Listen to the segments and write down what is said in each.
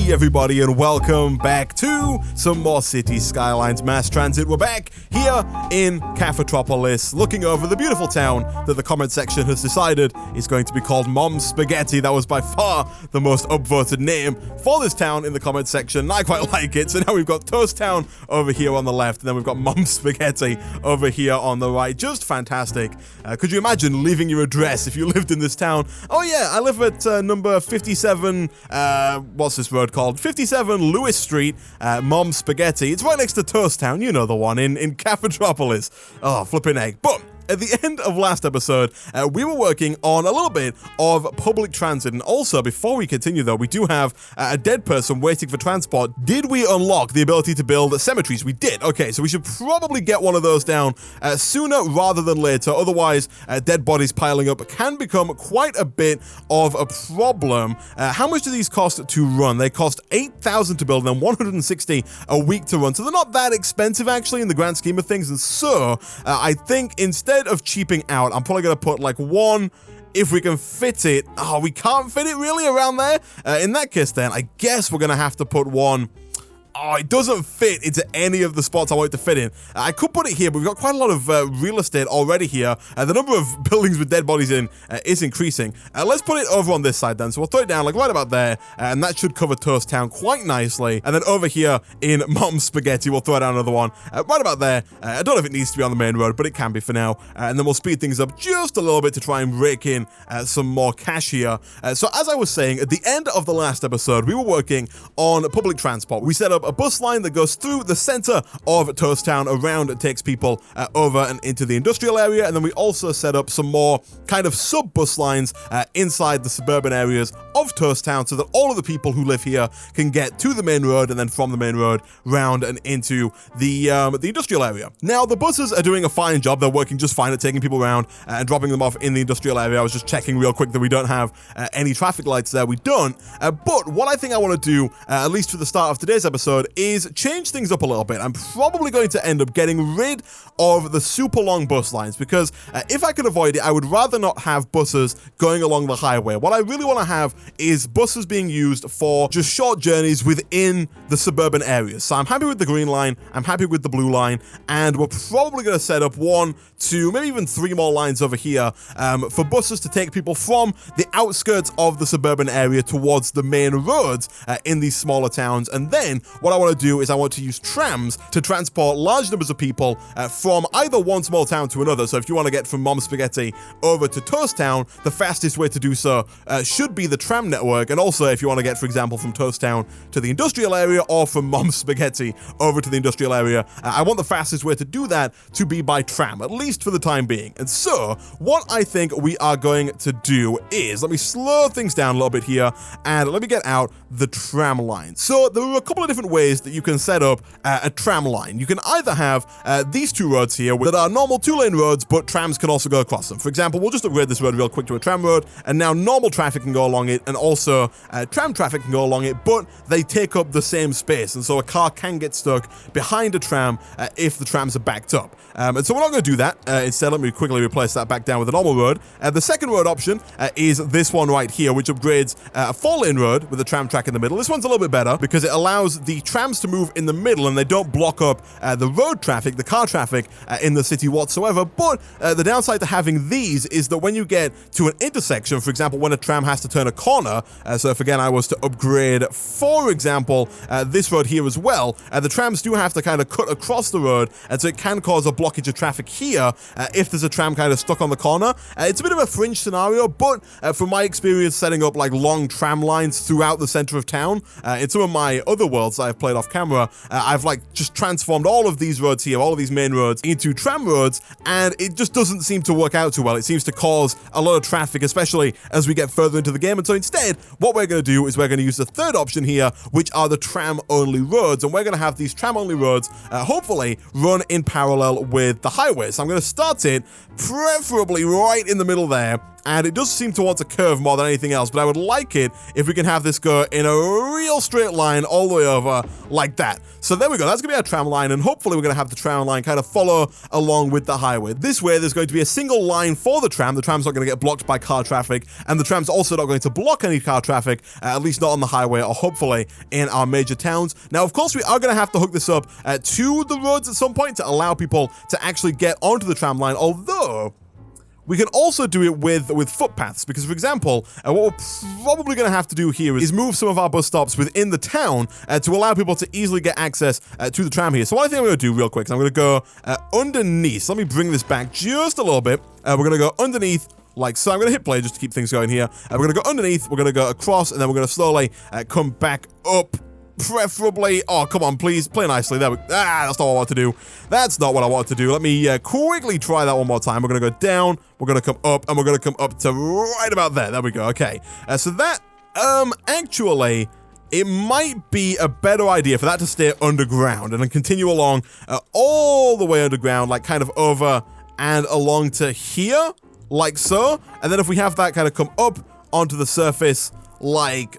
Hey everybody, and welcome back to some more City Skylines Mass Transit. We're back here in Cafetropolis, looking over the beautiful town that the comment section has decided is going to be called Mom's Spaghetti. That was by far the most upvoted name for this town in the comment section. I quite like it. So now we've got Toast Town over here on the left, and then we've got Mom's Spaghetti over here on the right. Just fantastic. Could you imagine leaving your address if you lived in this town? Oh yeah, I live at number 57, what's this road called? 57 Lewis Street, Mom's Spaghetti. It's right next to Toast Town, you know the one, in Cafetropolis. Oh, flipping egg. But at the end of last episode, we were working on a little bit of public transit, and also, before we continue though, we do have a dead person waiting for transport. Did we unlock the ability to build cemeteries? We did. Okay, so we should probably get one of those down sooner rather than later, otherwise dead bodies piling up can become quite a bit of a problem. How much do these cost to run? They cost 8,000 to build and then 160 a week to run, so they're not that expensive actually in the grand scheme of things, and so I think instead of cheaping out, I'm probably going to put like one, if we can fit it. Oh, we can't fit it really around there? In that case then, I guess we're going to have to put one. Oh, it doesn't fit into any of the spots I want it to fit in. I could put it here, but we've got quite a lot of real estate already here. The number of buildings with dead bodies in is increasing. Let's put it over on this side then. So we'll throw it down like right about there, and that should cover Toast Town quite nicely. And then over here in Mom's Spaghetti, we'll throw down another one right about there. I don't know if it needs to be on the main road, but it can be for now. And then we'll speed things up just a little bit to try and rake in some more cash here. So as I was saying, at the end of the last episode, we were working on public transport. We set up a bus line that goes through the center of Toast Town around and takes people over and into the industrial area, and then we also set up some more kind of sub-bus lines inside the suburban areas of Toast Town so that all of the people who live here can get to the main road and then from the main road round and into the industrial area. Now, the buses are doing a fine job. They're working just fine at taking people around and dropping them off in the industrial area. I was just checking real quick that we don't have any traffic lights there. We don't. But what I think I want to do, at least for the start of today's episode, is change things up a little bit. I'm probably going to end up getting rid of the super long bus lines because if I could avoid it, I would rather not have buses going along the highway. What I really want to have is buses being used for just short journeys within the suburban areas. So I'm happy with the green line, I'm happy with the blue line, and we're probably going to set up 1, 2, maybe even 3 more lines over here for buses to take people from the outskirts of the suburban area towards the main roads in these smaller towns. And then what I want to do is I want to use trams to transport large numbers of people from either one small town to another. So if you want to get from Mom's Spaghetti over to Toast Town, the fastest way to do so should be the Tram Network. And also if you want to get, for example, from Toast Town to the industrial area or from Mom's Spaghetti over to the industrial area, I want the fastest way to do that to be by tram, at least for the time being. And so what I think we are going to do is, let me slow things down a little bit here and let me get out the tram line. So there are a couple of different ways that you can set up a tram line. You can either have these 2 roads here that are normal 2-lane roads, but trams can also go across them. For example, we'll just upgrade this road real quick to a tram road, and now normal traffic can go along it, and also tram traffic can go along it, but they take up the same space, and so a car can get stuck behind a tram if the trams are backed up. And so we're not going to do that. Instead, let me quickly replace that back down with a normal road. The second road option is this one right here, which upgrades a 4-lane road with a tram track in the middle. This one's a little bit better because it allows the trams to move in the middle and they don't block up the road traffic, the car traffic in the city whatsoever. But the downside to having these is that when you get to an intersection, for example, when a tram has to turn a corner, so if again I was to upgrade, for example, this road here as well, the trams do have to kind of cut across the road, and so it can cause a blockage of traffic here if there's a tram kind of stuck on the corner. It's a bit of a fringe scenario, but from my experience setting up like long tram lines throughout the center of town, in some of my other worlds I've played off camera, I've like just transformed all of these roads here, all of these main roads into tram roads, and it just doesn't seem to work out too well. It seems to cause a lot of traffic, especially as we get further into the game. And so instead, what we're going to do is we're going to use the third option here, which are the tram-only roads, and we're going to have these tram-only roads hopefully run in parallel with the highway. So I'm going to start it preferably right in the middle there, and it does seem to want to curve more than anything else, but I would like it if we can have this go in a real straight line all the way over like that. So there we go, that's gonna be our tram line, and hopefully we're gonna have the tram line kind of follow along with the highway. This way there's going to be a single line for the tram's not gonna get blocked by car traffic, and the tram's also not going to block any car traffic, at least not on the highway or hopefully in our major towns. Now of course we are gonna have to hook this up to the roads at some point to allow people to actually get onto the tram line, although we can also do it with footpaths, because for example, what we're probably going to have to do here is move some of our bus stops within the town to allow people to easily get access to the tram here. So what I think I'm going to do real quick is I'm going to go underneath. So let me bring this back just a little bit. We're going to go underneath like so. I'm going to hit play just to keep things going here. We're going to go underneath, we're going to go across, and then we're going to slowly come back up. Preferably, oh come on, please play nicely. There we, that's not what I want to do. That's not what I want to do. Let me quickly try that one more time. We're gonna go down, we're gonna come up, and we're gonna come up to right about there. There we go. Okay, so that actually, it might be a better idea for that to stay underground and then continue along all the way underground, like kind of over and along to here, like so. And then if we have that kind of come up onto the surface like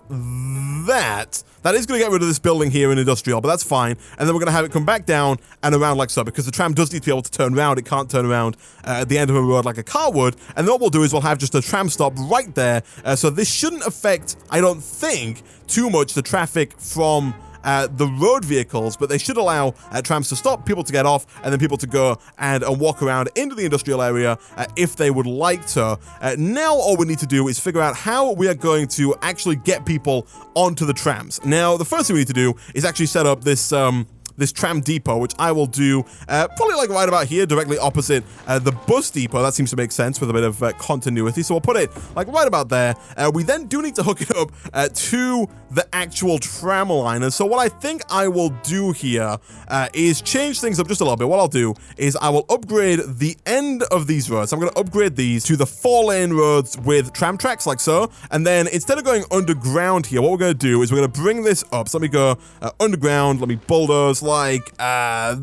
that, that is going to get rid of this building here in industrial, but that's fine. And then we're going to have it come back down and around like so, because the tram does need to be able to turn around. It can't turn around at the end of a road like a car would. And then what we'll do is we'll have just a tram stop right there. So this shouldn't affect, I don't think, too much the traffic from the road vehicles, but they should allow trams to stop, people to get off, and then people to go and walk around into the industrial area if they would like to. Now all we need to do is figure out how we are going to actually get people onto the trams. Now the first thing we need to do is actually set up this this Tram Depot, which I will do probably like right about here, directly opposite the bus depot. That seems to make sense with a bit of continuity. So we'll put it like right about there. We then do need to hook it up to the actual tram line. And so what I think I will do here is change things up just a little bit. What I'll do is I will upgrade the end of these roads. I'm going to upgrade these to the 4-lane roads with tram tracks like so. And then instead of going underground here, what we're going to do is we're going to bring this up. So let me go underground. Let me bulldoze like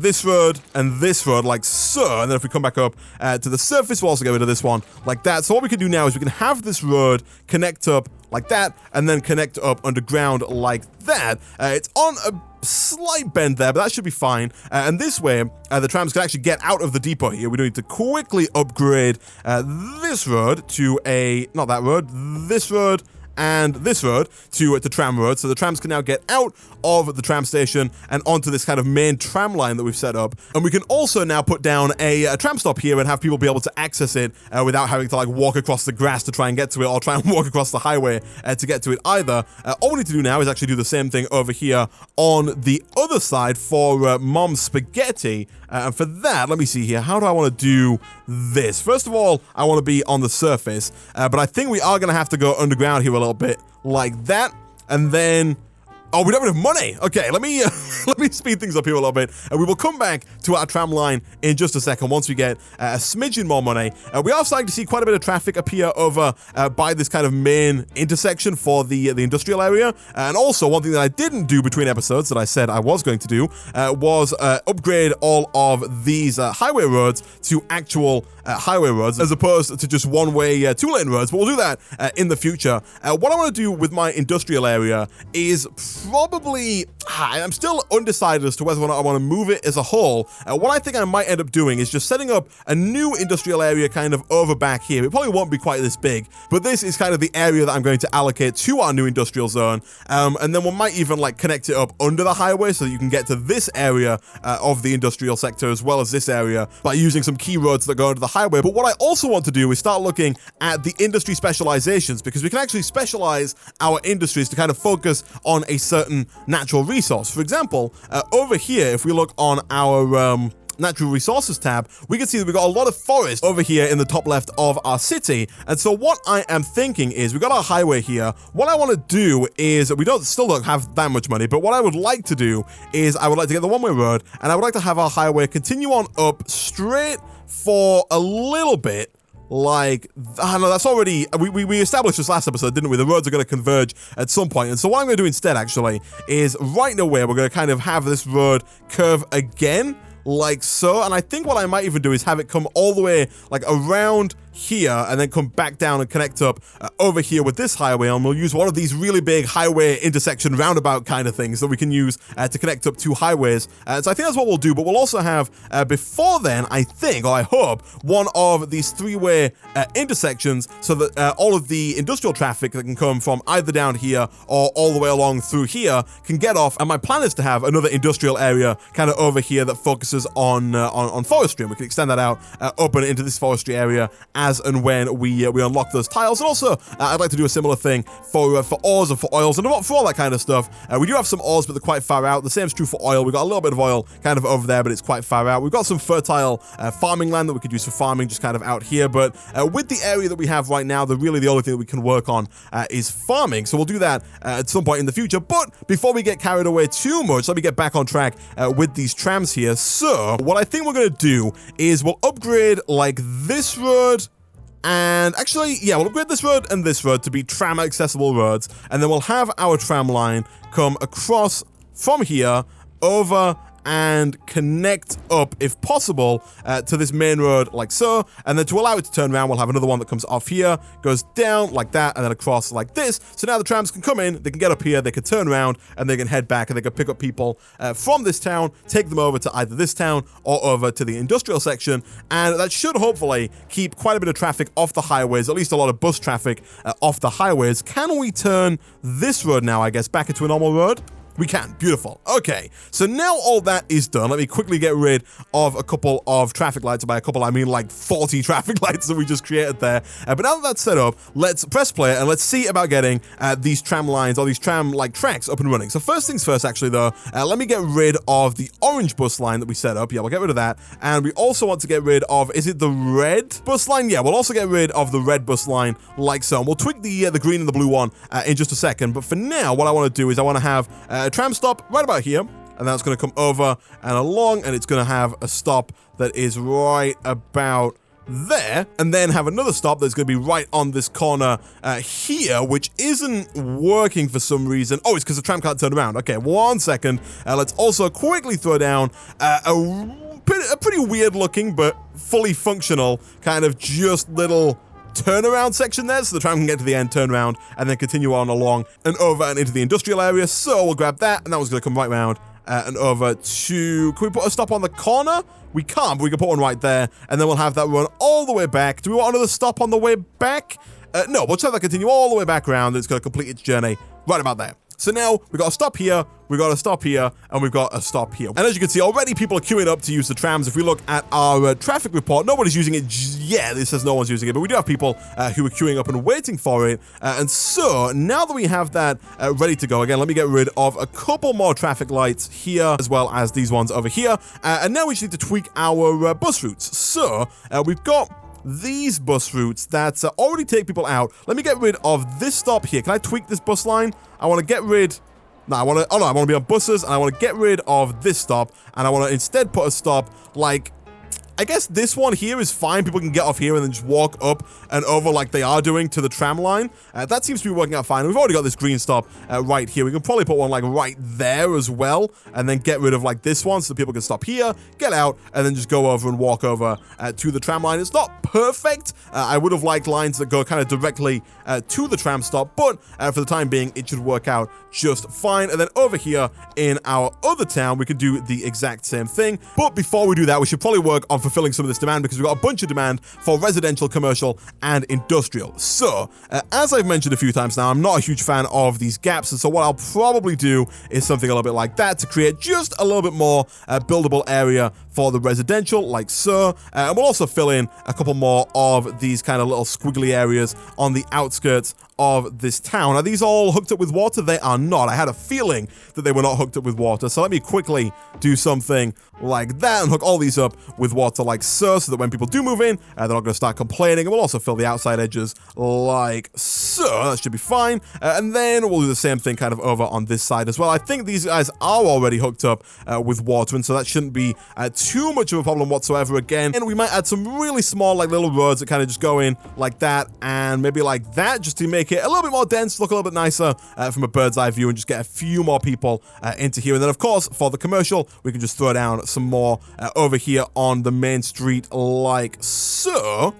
this road and this road like so. And then if we come back up to the surface, we'll also get rid of this one like that. So what we can do now is we can have this road connect up like that, and then connect up underground like that. It's on a slight bend there, but that should be fine. And this way, the trams can actually get out of the depot here. We do need to quickly upgrade this road to a, not that road, this road, and this road to tram road, so the trams can now get out of the tram station and onto this kind of main tram line that we've set up. And we can also now put down a tram stop here and have people be able to access it without having to like walk across the grass to try and get to it, or try and walk across the highway to get to it either. All we need to do now is actually do the same thing over here on the other side for Mom's Spaghetti. And for that, let me see here. How do I want to do this? First of all, I want to be on the surface, but I think we are going to have to go underground here a little bit like that. And then, oh, we don't have enough money. Okay, let me let me speed things up here a little bit, and we will come back to our tram line in just a second once we get a smidgen more money. We are starting to see quite a bit of traffic appear over by this kind of main intersection for the industrial area. And also, one thing that I didn't do between episodes that I said I was going to do was upgrade all of these highway roads to actual highway roads, as opposed to just one-way 2-lane roads, but we'll do that in the future. What I want to do with my industrial area is probably, I'm still undecided as to whether or not I want to move it as a whole. What I think I might end up doing is just setting up a new industrial area kind of over back here. It probably won't be quite this big, but this is kind of the area that I'm going to allocate to our new industrial zone. And then we might even like connect it up under the highway so that you can get to this area of the industrial sector as well as this area by using some key roads that go under the highway. But what I also want to do is start looking at the industry specializations, because we can actually specialize our industries to kind of focus on a certain natural resource. For example, over here, if we look on our natural resources tab, we can see that we've got a lot of forest over here in the top left of our city. And so what I am thinking is, we've got our highway here. What I want to do is, we still don't have that much money, but what I would like to do is I would like to get the one-way road, and I would like to have our highway continue on up straight for a little bit. Like, I don't know, that's already, we established this last episode, didn't we? The roads are going to converge at some point. And so what I'm going to do instead, actually, is right away, we're going to kind of have this road curve again, like so. And I think what I might even do is have it come all the way, like, around here and then come back down and connect up over here with this highway, and we'll use one of these really big highway intersection roundabout kind of things that we can use to connect up two highways. So I think that's what we'll do, but we'll also have before then, I think, or I hope, one of these three-way intersections so that all of the industrial traffic that can come from either down here or all the way along through here can get off, and my plan is to have another industrial area kind of over here that focuses on forestry, and we can extend that out up and into this forestry area as and when we unlock those tiles. And also, I'd like to do a similar thing for ores and for oils and for all that kind of stuff. We do have some ores, but they're quite far out. The same is true for oil. We've got a little bit of oil kind of over there, but it's quite far out. We've got some fertile farming land that we could use for farming just kind of out here, but with the area that we have right now, the only thing that we can work on is farming. So we'll do that at some point in the future. But before we get carried away too much, let me get back on track with these trams here. So what I think we're going to do is we'll upgrade like this road. And actually, yeah, we'll upgrade this road and this road to be tram accessible roads. And then we'll have our tram line come across from here over and connect up, if possible, to this main road like so. And then to allow it to turn around, we'll have another one that comes off here, goes down like that, and then across like this. So now the trams can come in, they can get up here, they can turn around, and they can head back, and they can pick up people from this town, take them over to either this town or over to the industrial section. And that should hopefully keep quite a bit of traffic off the highways, at least a lot of bus traffic off the highways. Can we turn this road now, I guess, back into a normal road? We can. Beautiful. Okay, so now all that is done, let me quickly get rid of a couple of traffic lights. By a couple, I mean like 40 traffic lights that we just created there. But now that that's set up, let's press play and let's see about getting these tram lines or these tram-like tracks up and running. So first things first, actually, though, let me get rid of the orange bus line that we set up. Yeah, we'll get rid of that. And we also want to get rid of, is it the red bus line? Yeah, we'll also get rid of the red bus line like so. And we'll tweak the green and the blue one in just a second. But for now, what I want to do is I want to have Tram Stop right about here, and that's going to come over and along, and it's going to have a stop that is right about there, and then have another stop that's going to be right on this corner here, which isn't working for some reason. Oh, it's because the tram can't turn around. Okay, 1 second. Let's also quickly throw down a pretty weird looking but fully functional kind of just little turnaround section there, so the tram can get to the end, turn around, and then continue on along and over and into the industrial area. So we'll grab that, and that one's going to come right round and over to... Can we put a stop on the corner? We can't, but we can put one right there, and then we'll have that run all the way back. Do we want another stop on the way back? No, we'll just have that continue all the way back around, and it's going to complete its journey right about there. So now we've got a stop here, we've got a stop here, and we've got a stop here. And as you can see, already people are queuing up to use the trams. If we look at our traffic report, nobody's using it yet. It says no one's using it, but we do have people who are queuing up and waiting for it. And so now that we have that ready to go, again, let me get rid of a couple more traffic lights here, as well as these ones over here. And now we just need to tweak our bus routes. So we've got these bus routes that already take people out. Let me get rid of this stop here. Can I tweak this bus line? I want to get rid... No, I want to... Oh, no, I want to be on buses, and I want to get rid of this stop, and I want to instead put a stop like... I guess this one here is fine. People can get off here and then just walk up and over like they are doing to the tram line. That seems to be working out fine. We've already got this green stop right here. We can probably put one like right there as well, and then get rid of like this one so that people can stop here, get out, and then just go over and walk over to the tram line. It's not perfect. I would have liked lines that go kind of directly to the tram stop, but for the time being, it should work out just fine. And then over here in our other town, we can do the exact same thing. But before we do that, we should probably work on fulfilling some of this demand, because we've got a bunch of demand for residential, commercial, and industrial. So, as I've mentioned a few times now, I'm not a huge fan of these gaps, and so what I'll probably do is something a little bit like that to create just a little bit more buildable area for the residential, like so. And we'll also fill in a couple more of these kind of little squiggly areas on the outskirts of this town. Are these all hooked up with water? They are not. I had a feeling that they were not hooked up with water. So let me quickly do something like that and hook all these up with water like so that when people do move in, they're not going to start complaining. And we'll also fill the outside edges like so. That should be fine. And then we'll do the same thing kind of over on this side as well. I think these guys are already hooked up with water, and so that shouldn't be too much of a problem whatsoever again. And we might add some really small like little roads that kind of just go in like that and maybe like that, just to make it a little bit more dense, look a little bit nicer from a bird's eye view, and just get a few more people into here. And then of course for the commercial, we can just throw down some more over here on the main street like so.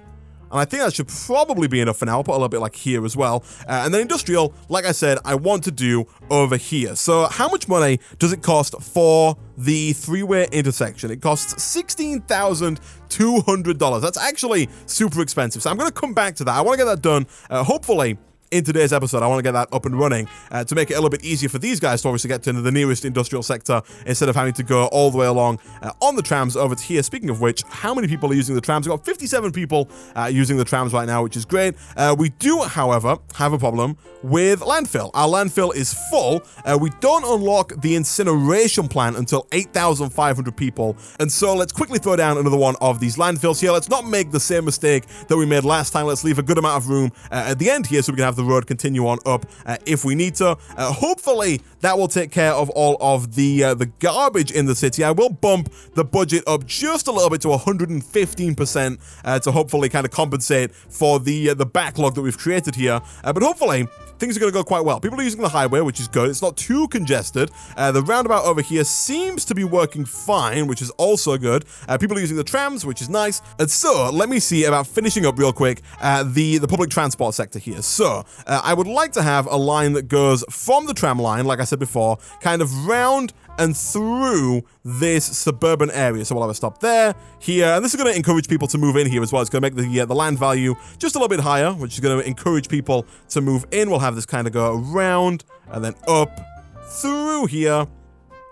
And I think that should probably be enough for now. I'll put a little bit like here as well. And then industrial, like I said, I want to do over here. So how much money does it cost for the three-way intersection? It costs $16,200. That's actually super expensive. So I'm going to come back to that. I want to get that done, hopefully, in today's episode. I want to get that up and running to make it a little bit easier for these guys to obviously get to the nearest industrial sector instead of having to go all the way along on the trams over to here. Speaking of which, how many people are using the trams? We've got 57 people using the trams right now, which is great. We do, however, have a problem with landfill. Our landfill is full. We don't unlock the incineration plant until 8,500 people. And so let's quickly throw down another one of these landfills here. Let's not make the same mistake that we made last time. Let's leave a good amount of room at the end here so we can have the road continue on up if we need to. Hopefully that will take care of all of the garbage in the city. I will bump the budget up just a little bit to 115% to hopefully kind of compensate for the backlog that we've created here. But hopefully things are going to go quite well. People are using the highway, which is good. It's not too congested. The roundabout over here seems to be working fine, which is also good. People are using the trams, which is nice. And so let me see about finishing up real quick the public transport sector here. So I would like to have a line that goes from the tram line, like I said before, kind of round and through this suburban area. So we'll have a stop there, here, and this is going to encourage people to move in here as well. It's going to make the land value just a little bit higher, which is going to encourage people to move in. We'll have this kind of go around and then up through here,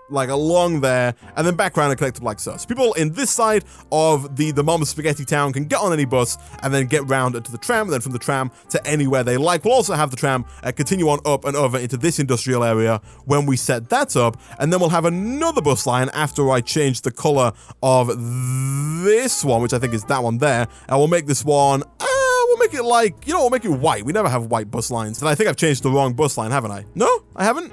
like along there, and then back around and connect up like so. So people in this side of the Mom Spaghetti Town can get on any bus and then get round to the tram, and then from the tram to anywhere they like. We'll also have the tram continue on up and over into this industrial area when we set that up, and then we'll have another bus line after I change the color of this one, which I think is that one there, and we'll make this one, we'll make it like, we'll make it white. We never have white bus lines, and I think I've changed the wrong bus line, haven't I? No, I haven't?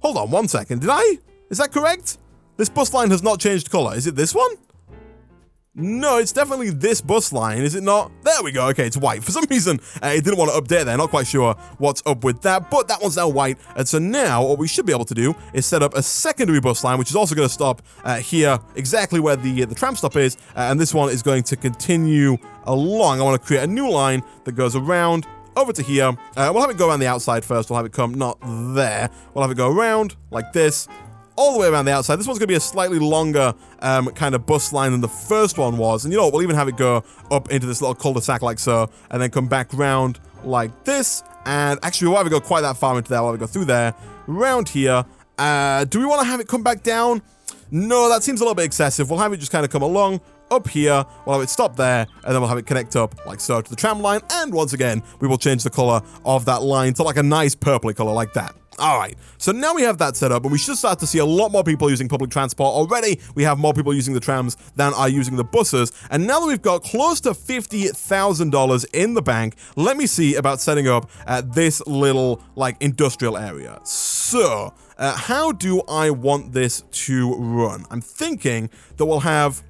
Hold on 1 second. Did I? Is that correct? This bus line has not changed color. Is it this one? No, it's definitely this bus line, is it not? There we go. Okay, it's white. For some reason, it didn't want to update there. Not quite sure what's up with that, but that one's now white. And so now what we should be able to do is set up a secondary bus line, which is also going to stop here exactly where the tram stop is. And this one is going to continue along. I want to create a new line that goes around over to here. We'll have it go around the outside first. We'll have it come not there. We'll have it go around like this, all the way around the outside. This one's going to be a slightly longer kind of bus line than the first one was. And you know what? We'll even have it go up into this little cul-de-sac like so, and then come back round like this. And actually, we won't have it go quite that far into there. We'll have it go through there, round here. Do we want to have it come back down? No, that seems a little bit excessive. We'll have it just kind of come along, up here, we'll have it stop there, and then we'll have it connect up like so to the tram line, and once again, we will change the color of that line to like a nice purpley color like that. Alright, so now we have that set up, and we should start to see a lot more people using public transport. Already, we have more people using the trams than are using the buses, and now that we've got close to $50,000 in the bank, let me see about setting up this little, like, industrial area. So, how do I want this to run? I'm thinking that we'll have...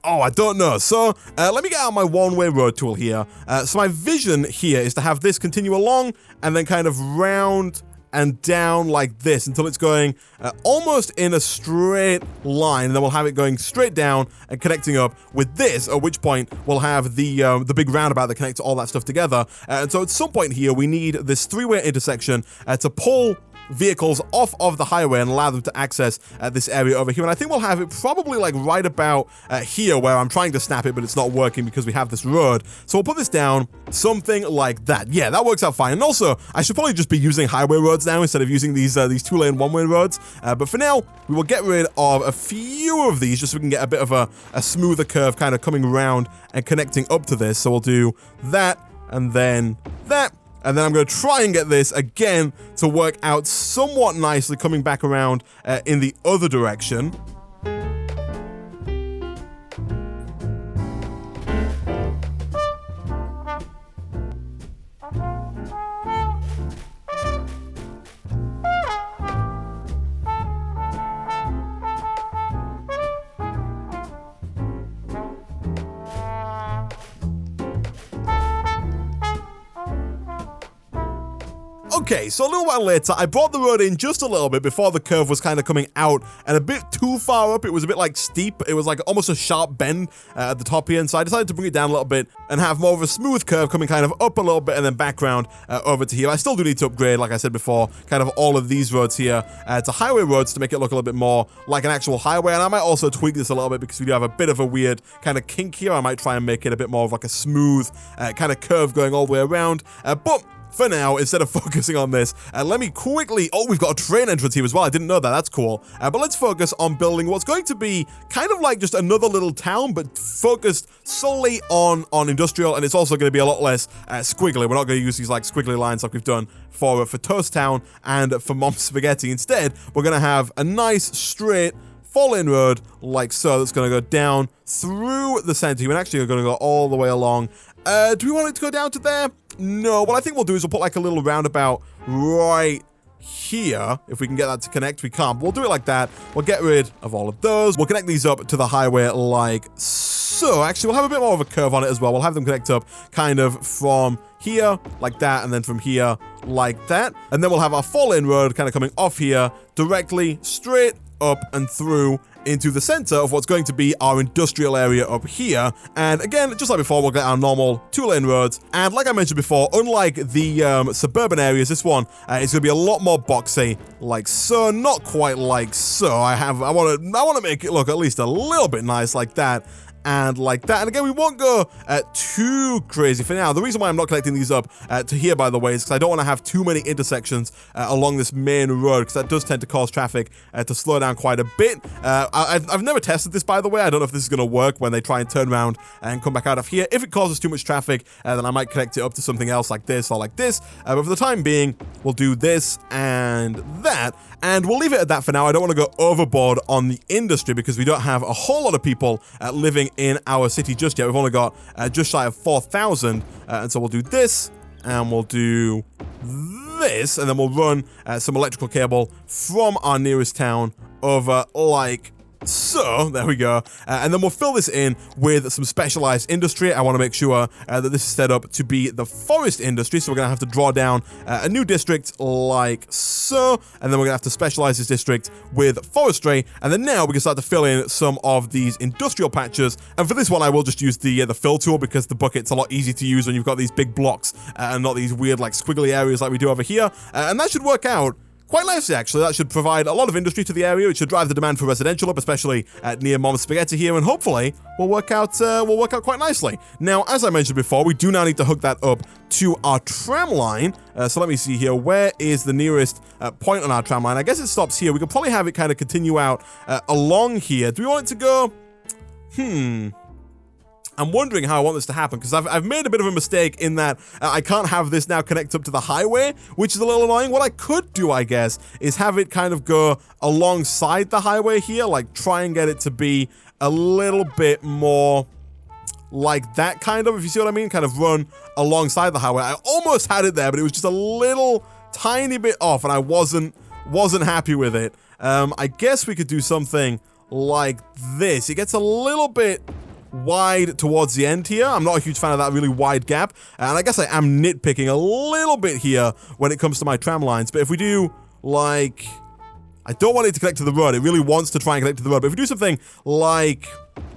Oh, I don't know. So let me get out my one-way road tool here. So my vision here is to have this continue along and then kind of round and down like this until it's going almost in a straight line. And then we'll have it going straight down and connecting up with this, at which point we'll have the big roundabout that connects all that stuff together. And so at some point here, we need this three-way intersection to pull vehicles off of the highway and allow them to access this area over here. And I think we'll have it probably like right about here where I'm trying to snap it, but it's not working because we have this road. So we'll put this down something like that. Yeah, that works out fine. And also, I should probably just be using highway roads now instead of using these two-lane one-way roads. But for now, we will get rid of a few of these just so we can get a bit of a smoother curve kind of coming around and connecting up to this. So we'll do that and then that. And then I'm going to try and get this again to work out somewhat nicely, coming back around in the other direction. Okay, so a little while later, I brought the road in just a little bit before the curve was kind of coming out and a bit too far up. It was a bit like steep. It was like almost a sharp bend at the top here, and so I decided to bring it down a little bit and have more of a smooth curve coming kind of up a little bit and then back round over to here. I still do need to upgrade, like I said before, kind of all of these roads here to highway roads to make it look a little bit more like an actual highway, and I might also tweak this a little bit because we do have a bit of a weird kind of kink here. I might try and make it a bit more of like a smooth kind of curve going all the way around, but for now, instead of focusing on this, let me quickly... Oh, we've got a train entrance here as well. I didn't know that. That's cool. But let's focus on building what's going to be kind of like just another little town, but focused solely on industrial, and it's also going to be a lot less squiggly. We're not going to use these like squiggly lines like we've done for Toast Town and for Mom's Spaghetti. Instead, we're going to have a nice, straight, fall-in road like so that's going to go down through the center. We're actually going to go all the way along. Do we want it to go down to there? No. What I think we'll do is we'll put like a little roundabout right here. If we can get that to connect, we can't. We'll do it like that. We'll get rid of all of those. We'll connect these up to the highway like so. Actually, we'll have a bit more of a curve on it as well. We'll have them connect up kind of from here like that, and then from here like that. And then we'll have our fall-in road kind of coming off here directly straight up and through into the center of what's going to be our industrial area up here. And again, just like before, we'll get our normal 2-lane roads. And like I mentioned before, unlike the suburban areas, this one is going to be a lot more boxy, like so. Not quite like so. I want to make it look at least a little bit nice like that. And like that. And again, we won't go too crazy for now. The reason why I'm not connecting these up to here, by the way, is because I don't want to have too many intersections along this main road, because that does tend to cause traffic to slow down quite a bit. I've never tested this, by the way. I don't know if this is going to work when they try and turn around and come back out of here. If it causes too much traffic, then I might connect it up to something else like this or like this. But for the time being, we'll do this and that. And we'll leave it at that for now. I don't want to go overboard on the industry because we don't have a whole lot of people living in our city just yet. We've only got just shy of 4,000. And so we'll do this and we'll do this. And then we'll run some electrical cable from our nearest town over like so. There we go. And then we'll fill this in with some specialized industry. I want to make sure that this is set up to be the forest industry. So we're going to have to draw down a new district like so. And then we're going to have to specialize this district with forestry. And then now we can start to fill in some of these industrial patches. And for this one, I will just use the fill tool because the bucket's a lot easier to use when you've got these big blocks and not these weird like squiggly areas like we do over here. And that should work out quite nicely, actually. That should provide a lot of industry to the area. It should drive the demand for residential up, especially near Mom's Spaghetti here, and hopefully will work out quite nicely. Now, as I mentioned before, we do now need to hook that up to our tram line. So let me see here. Where is the nearest point on our tram line? I guess it stops here. We could probably have it kind of continue out along here. Do we want it to go? I'm wondering how I want this to happen, because I've made a bit of a mistake in that I can't have this now connect up to the highway, which is a little annoying. What I could do, I guess, is have it kind of go alongside the highway here, like try and get it to be a little bit more like that kind of, if you see what I mean, kind of run alongside the highway. I almost had it there, but it was just a little tiny bit off, and I wasn't happy with it. I guess we could do something like this. It gets a little bit wide towards the end here. I'm not a huge fan of that really wide gap, and I guess I am nitpicking a little bit here when it comes to my tram lines. But if we do like, I don't want it to connect to the road. It really wants to try and connect to the road. But if we do something like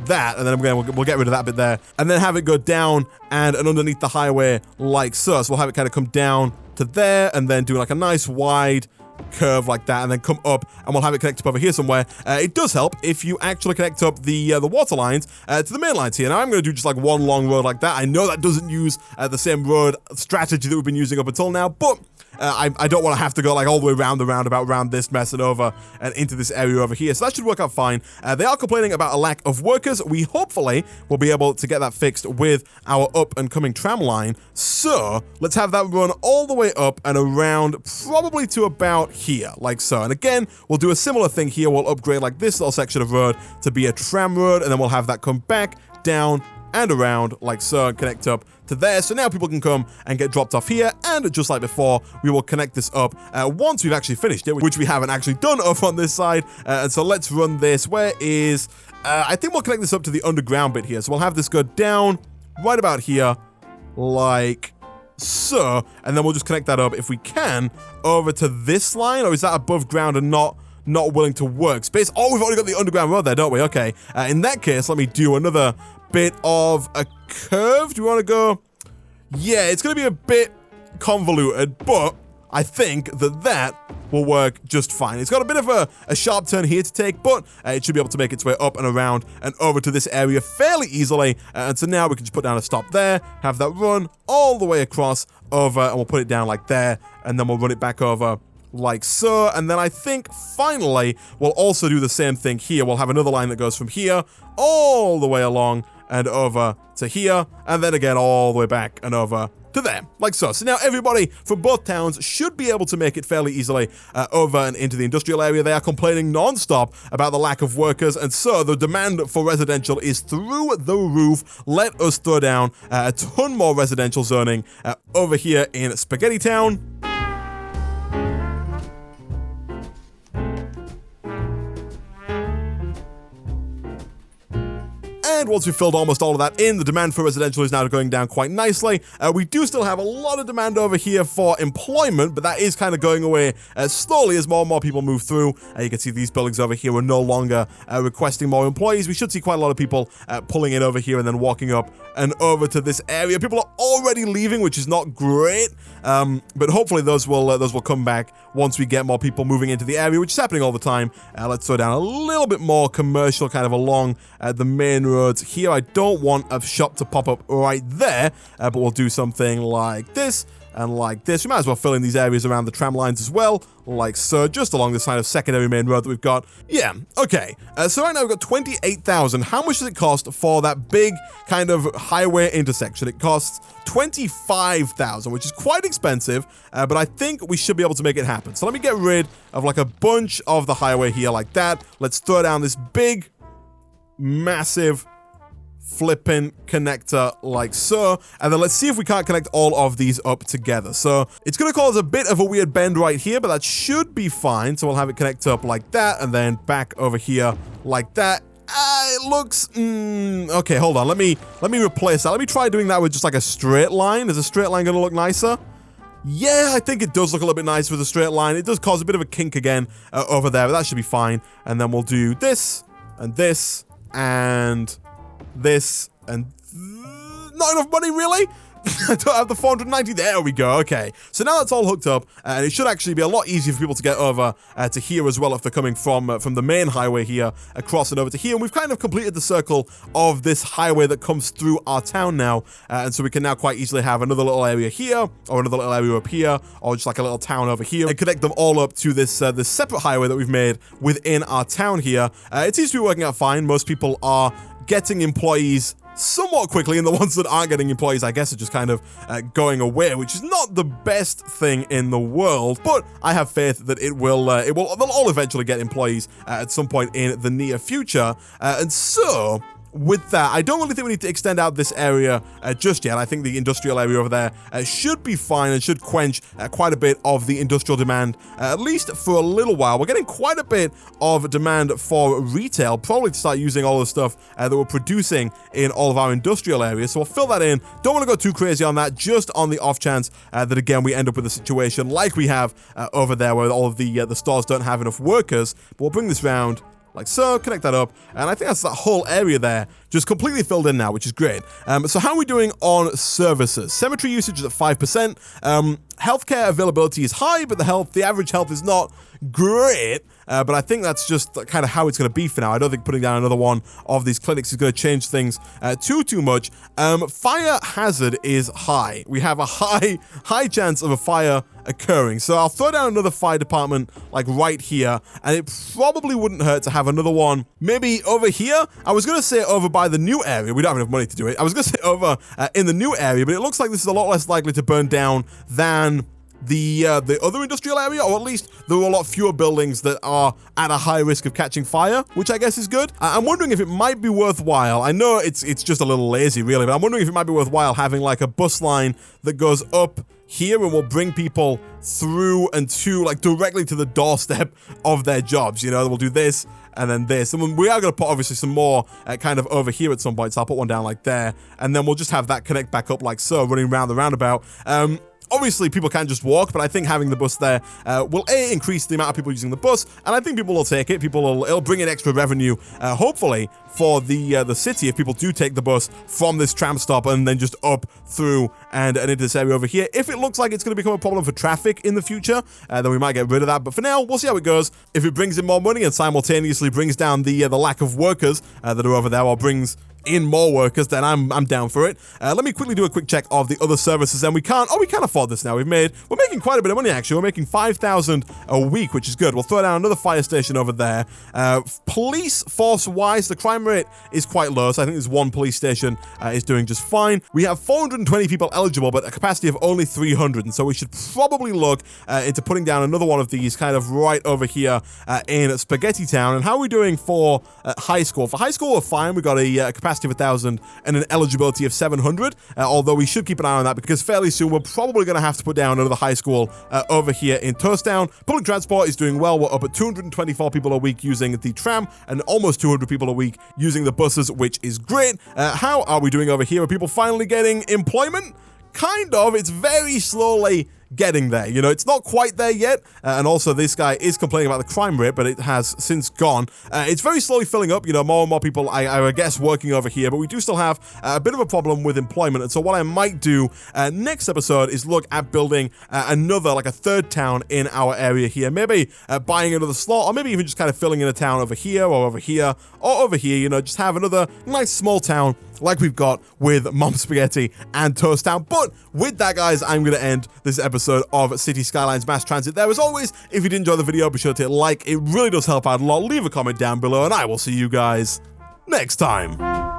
that, and then we'll get rid of that bit there, and then have it go down and underneath the highway like so. So we'll have it kind of come down to there, and then do like a nice wide curve like that, and then come up, and we'll have it connect up over here somewhere. It does help if you actually connect up the water lines to the main lines here. Now I'm going to do just like one long road like that. I know that doesn't use the same road strategy that we've been using up until now, but I don't want to have to go like all the way around the roundabout, around this mess and over and into this area over here. So that should work out fine. They are complaining about a lack of workers. We hopefully will be able to get that fixed with our up and coming tram line. So let's have that run all the way up and around, probably to about here, like so. And again, we'll do a similar thing here. We'll upgrade like this little section of road to be a tram road, and then we'll have that come back down and around like so and connect up to there. So now people can come and get dropped off here, and just like before, we will connect this up once we've actually finished it, which we haven't actually done up on this side. And so let's run this. Where is I think we'll connect this up to the underground bit here. So we'll have this go down right about here like so, and then we'll just connect that up if we can over to this line, or is that above ground and not willing to work? Space. Oh, we've already got the underground road there, don't we? Okay. In that case, let me do another bit of a curve. Do we want to go? Yeah, it's going to be a bit convoluted, but I think that will work just fine. It's got a bit of a sharp turn here to take, but it should be able to make its way up and around and over to this area fairly easily. And so now we can just put down a stop there, have that run all the way across over, and we'll put it down like there, and then we'll run it back over like so. And then I think finally we'll also do the same thing here. We'll have another line that goes from here all the way along and over to here, and then again all the way back and over to there, like so. So now everybody from both towns should be able to make it fairly easily over and into the industrial area. They are complaining non-stop about the lack of workers, and so the demand for residential is through the roof. Let us throw down a ton more residential zoning over here in Spaghetti Town. And once we've filled almost all of that in, the demand for residential is now going down quite nicely. We do still have a lot of demand over here for employment, but that is kind of going away slowly as more and more people move through. You can see these buildings over here are no longer requesting more employees. We should see quite a lot of people pulling in over here and then walking up and over to this area. People are already leaving, which is not great, but hopefully those will come back once we get more people moving into the area, which is happening all the time. Let's throw down a little bit more commercial kind of along the main roads here. I don't want a shop to pop up right there, but we'll do something like this and like this. We might as well fill in these areas around the tram lines as well, like so, just along this kind of secondary main road that we've got. Yeah, okay. So right now we've got 28,000. How much does it cost for that big kind of highway intersection? It costs 25,000, which is quite expensive, but I think we should be able to make it happen. So let me get rid of like a bunch of the highway here like that. Let's throw down this big, massive flipping connector like so, and then let's see if we can't connect all of these up together. So it's going to cause a bit of a weird bend right here, but that should be fine. So we'll have it connect up like that, and then back over here like that. It looks okay. Hold on, let me replace that. Let me try doing that with just like a straight line. Is a straight line going to look nicer? Yeah, I think it does look a little bit nicer with a straight line. It does cause a bit of a kink again over there, but that should be fine. And then we'll do this and this and this, and not enough money, really? I don't have the 490. There we go. Okay, so now that's all hooked up, and it should actually be a lot easier for people to get over to here as well if they're coming from the main highway here across and over to here. And we've kind of completed the circle of this highway that comes through our town now, and so we can now quite easily have another little area here, or another little area up here, or just like a little town over here, and connect them all up to this this separate highway that we've made within our town here. It seems to be working out fine. Most people are getting employees somewhat quickly, and the ones that aren't getting employees, I guess, are just kind of going away, which is not the best thing in the world, but I have faith that they'll all eventually get employees at some point in the near future, and so with that, I don't really think we need to extend out this area just yet. I think the industrial area over there should be fine and should quench quite a bit of the industrial demand, at least for a little while. We're getting quite a bit of demand for retail, probably to start using all the stuff that we're producing in all of our industrial areas. So we'll fill that in. Don't want to go too crazy on that, just on the off chance that, again, we end up with a situation like we have over there where all of the stores don't have enough workers. But we'll bring this round like so, connect that up, and I think that's that whole area there just completely filled in now, which is great. So how are we doing on services? Cemetery usage is at 5%. Healthcare availability is high, but the average health is not great. But I think that's just kind of how it's going to be for now. I don't think putting down another one of these clinics is going to change things too much. Fire hazard is high. We have a high chance of a fire occurring. So I'll throw down another fire department like right here, and it probably wouldn't hurt to have another one maybe over here. I was going to say over by the new area. We don't have enough money to do it. I was going to say over in the new area, but it looks like this is a lot less likely to burn down than the other industrial area, or at least there are a lot fewer buildings that are at a high risk of catching fire, which I guess is good. I'm wondering if it might be worthwhile. I know it's just a little lazy, really, but I'm wondering if it might be worthwhile having like a bus line that goes up here and will bring people through and to like directly to the doorstep of their jobs. You know, we'll do this and then this. And we are going to put obviously some more kind of over here at some point, so I'll put one down like there, and then we'll just have that connect back up like so, running around the roundabout. Obviously, people can't just walk, but I think having the bus there will increase the amount of people using the bus, and I think people will take it. It'll bring in extra revenue, hopefully, for the city if people do take the bus from this tram stop and then just up through and into this area over here. If it looks like it's going to become a problem for traffic in the future, then we might get rid of that. But for now, we'll see how it goes. If it brings in more money and simultaneously brings down the lack of workers that are over there, or brings in more workers, then I'm down for it. Let me quickly do a quick check of the other services, and we can afford this now. We're making quite a bit of money, actually. We're making 5,000 a week, which is good. We'll throw down another fire station over there. Police force wise, the crime rate is quite low, so I think there's one police station is doing just fine. We have 420 people eligible, but a capacity of only 300, and so we should probably look into putting down another one of these kind of right over here in Spaghetti Town. And how are we doing for high school? For high school, we're fine. We got a capacity of 1,000 and an eligibility of 700, although we should keep an eye on that because fairly soon we're probably going to have to put down another high school over here in Toasttown. Public transport is doing well. We're up at 224 people a week using the tram and almost 200 people a week using the buses, which is great. How are we doing over here? Are people finally getting employment? Kind of. It's very slowly getting there. You know, it's not quite there yet. And also, this guy is complaining about the crime rate, but it has since gone. It's very slowly filling up. You know, more and more people, I guess, working over here. But we do still have a bit of a problem with employment. And so what I might do next episode is look at building another, like a third town in our area here. Maybe buying another slot, or maybe even just kind of filling in a town over here, or over here, or over here. You know, just have another nice small town like we've got with Mom Spaghetti and Toast Town. But with that, guys, I'm going to end this episode of City Skylines Mass Transit there. As always, if you did enjoy the video, be sure to hit like. It really does help out a lot. Leave a comment down below, and I will see you guys next time.